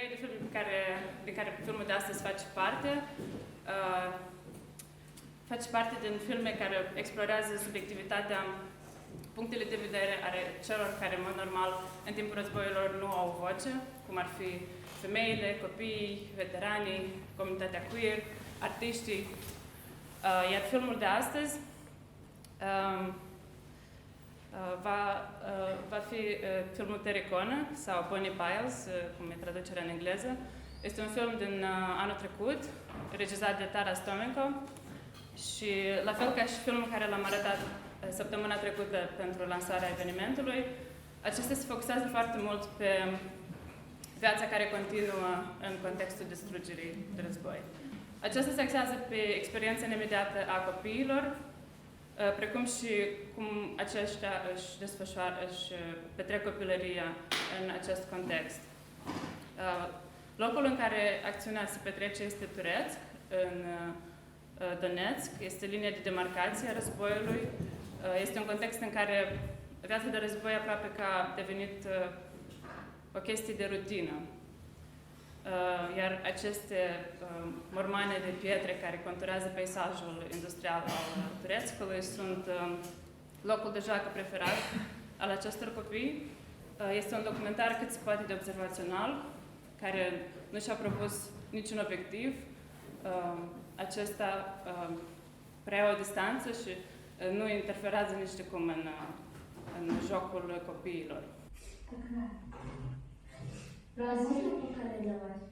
serie de filme din care filmul de astăzi face parte. Face parte din filme care explorează subiectivitatea, punctele de vedere ale celor care, în mod normal, în timpul războiilor nu au voce, cum ar fi femeile, copiii, veteranii, comunitatea queer, artiștii. Iar filmul de astăzi va fi filmul Terykony sau Bonnie Piles, cum e traducerea în engleză. Este un film din anul trecut, regizat de Taras Tomenko și la fel ca și filmul care l-am arătat săptămâna trecută pentru lansarea evenimentului, acesta se focusează foarte mult pe viața care continuă în contextul distrugerii de război. Aceasta se axează pe experiența imediată a copiilor, precum și cum aceștia își petrec copilăria în acest context. Locul în care acțiunea se petrece este Torețk, în Donetsk, este linia de demarcație a războiului. Este un context în care viața de război aproape că a devenit o chestie de rutină. Iar aceste mormane de pietre care conturează peisajul industrial al Torețk-ului sunt locul de joacă preferat al acestor copii. Este un documentar cât se poate de observațional, care nu și-a propus niciun obiectiv. Acesta preia o distanță și nu interferează nici de cum în jocul copiilor. Разные поколедовать.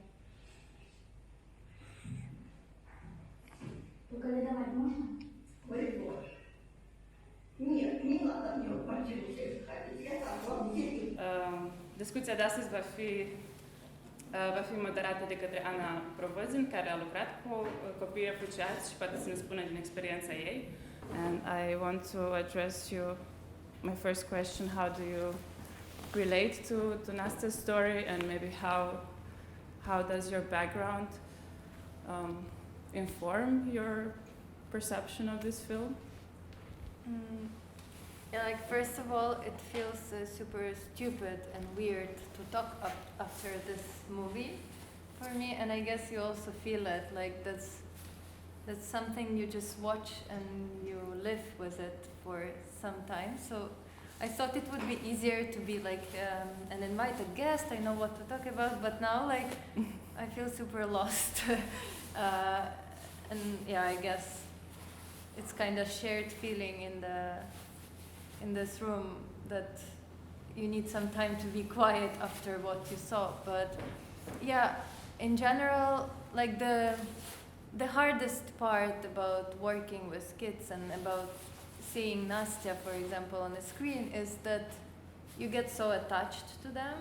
Поколедовать можно? Ой, боже. Нет, не надо мне в квартиру ходить. Я там вам дети. Discuția de astăzi va fi moderată de către Anna Provozin, care a lucrat cu copii refugiați și poate să ne spună din experiența ei. And I want to address you my first question: how do you relate to Nasta's story, and maybe how does your background inform your perception of this film? Yeah, like first of all, it feels super stupid and weird to talk after this movie for me, and I guess you also feel it. Like that's something you just watch and you live with it for some time. So I thought it would be easier to be like an invited guest. I know what to talk about, but now like I feel super lost. And yeah, I guess it's kind of shared feeling in this room that you need some time to be quiet after what you saw. But yeah, in general, like the hardest part about working with kids and about seeing Nastya, for example, on the screen is that you get so attached to them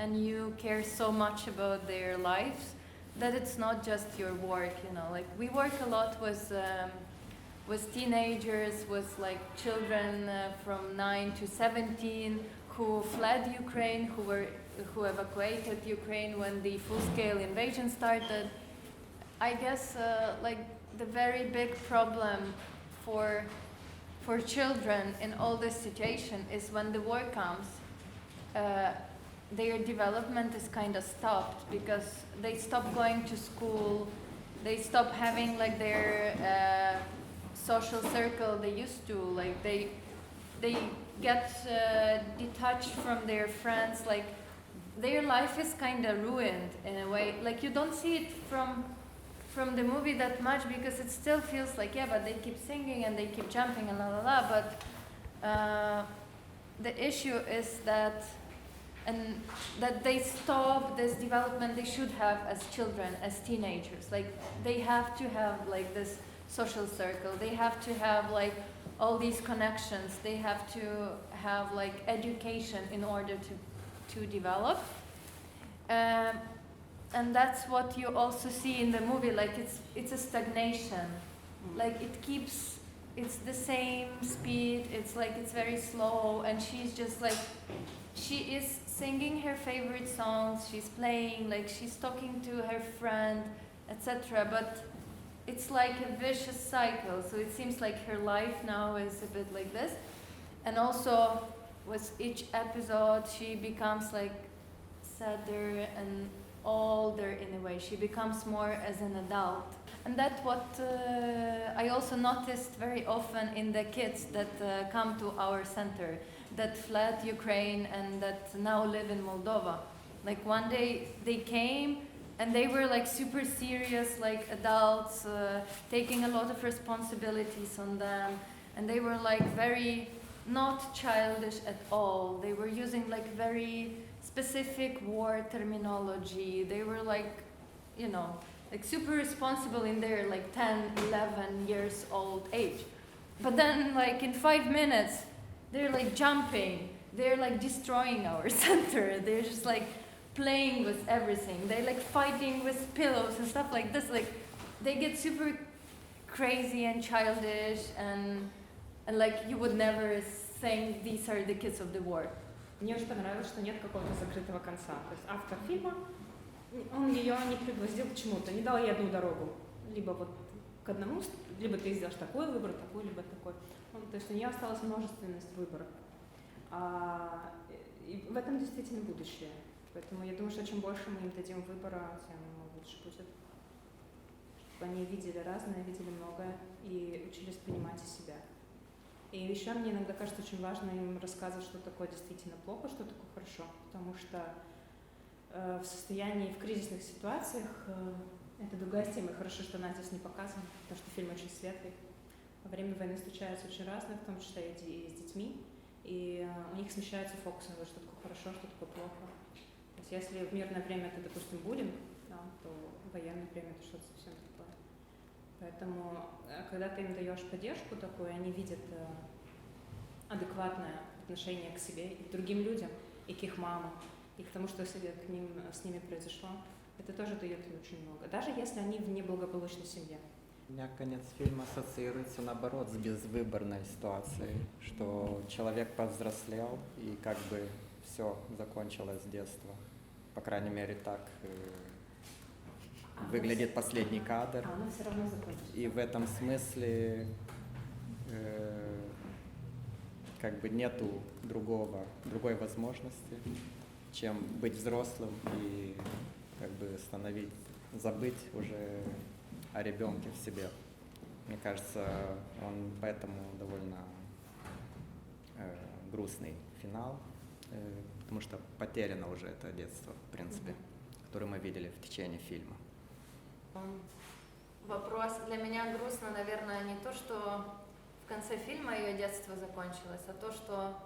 and you care so much about their lives that it's not just your work, you know. Like we work a lot with teenagers, with like children from 9 to 17 who fled Ukraine, who evacuated Ukraine when the full-scale invasion started. I guess like the very big problem for children in all this situation is when the war comes, their development is kind of stopped because they stop going to school, they stop having like their social circle they used to, like they get detached from their friends, like their life is kind of ruined in a way. Like you don't see it from the movie that much because it still feels like, yeah, but they keep singing and they keep jumping and la la la, but the issue is that they stop this development they should have as children, as teenagers. Like they have to have like this social circle, they have to have like all these connections, they have to have like education in order to develop. And that's what you also see in the movie, like it's a stagnation. Like it's the same speed, it's like it's very slow, and she's just like, she is singing her favorite songs, she's playing, like she's talking to her friend, etc. But it's like a vicious cycle, so it seems like her life now is a bit like this. And also with each episode she becomes like sadder and older in a way. She becomes more as an adult. And that's what I also noticed very often in the kids that come to our center, that fled Ukraine and that now live in Moldova. Like one day they came and they were like super serious, like adults, taking a lot of responsibilities on them. And they were like very not childish at all. They were using like very specific war terminology. They were like, you know, like super responsible in their like 10, 11 years old age. But then like in 5 minutes, they're like jumping. They're like destroying our center. They're just like playing with everything. They're like fighting with pillows and stuff like this. Like they get super crazy and childish and like you would never think these are the kids of the war. Мне очень понравилось, что нет какого-то закрытого конца. То есть автор фильма, он ее не пригвоздил к чему-то, не дал ей одну дорогу. Либо вот к одному, либо ты сделаешь такой выбор, такой, либо такой. То есть у нее осталась множественность выборов. И в этом действительно будущее. Поэтому я думаю, что чем больше мы им дадим выбора, тем лучше будет. Чтобы они видели разное, видели многое и учились понимать себя. И еще мне иногда кажется очень важно им рассказывать, что такое действительно плохо, что такое хорошо. Потому что в состоянии, в кризисных ситуациях, это другая тема, и хорошо, что она здесь не показана, потому что фильм очень светлый. Во время войны встречаются очень разные, в том числе и с детьми, и у них смещается фокус на то, что такое хорошо, что такое плохо. То есть если в мирное время это, допустим, буллинг, да, то в военное время это что-то совсем другое. Поэтому, когда ты им даешь поддержку такую, они видят адекватное отношение к себе и к другим людям, и к их мамам, и к тому, что с ними произошло, это тоже дает им очень много, даже если они в неблагополучной семье. У меня конец фильма ассоциируется наоборот с безвыборной ситуацией, что человек повзрослел и как бы все закончилось с детства. По крайней мере, так выглядит последний кадр. Она все равно закончится. И в этом смысле как бы нету другой возможности, чем быть взрослым и как бы забыть уже о ребенке в себе. Мне кажется, он поэтому довольно грустный финал, потому что потеряно уже это детство, в принципе, которое мы видели в течение фильма. Вопрос для меня грустно, наверное, не то, что в конце фильма ее детство закончилось, а то, что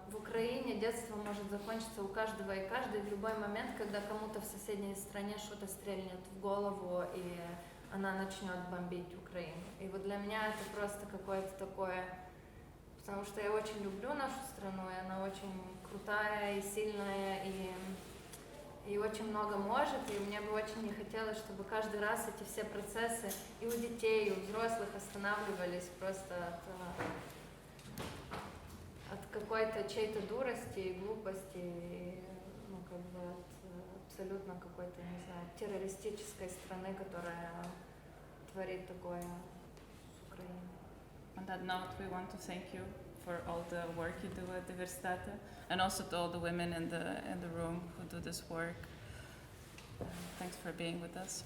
в Украине детство может закончиться у каждого и каждой в любой момент, когда кому-то в соседней стране что-то стрельнет в голову и она начнет бомбить Украину. И вот для меня это просто какое-то такое, потому что я очень люблю нашу страну, и она очень крутая и сильная, и очень много может, и мне бы очень не хотелось, чтобы каждый раз эти все процессы и у детей, и у взрослых останавливались просто от какой-то чьей-то дурости и глупости, и, ну, как бы от абсолютно какой-то, не знаю, террористической страны, которая творит такое с Украиной. On that note, we want to thank you for all the work you do at the Universitate, and also to all the women in the room who do this work. Thanks for being with us.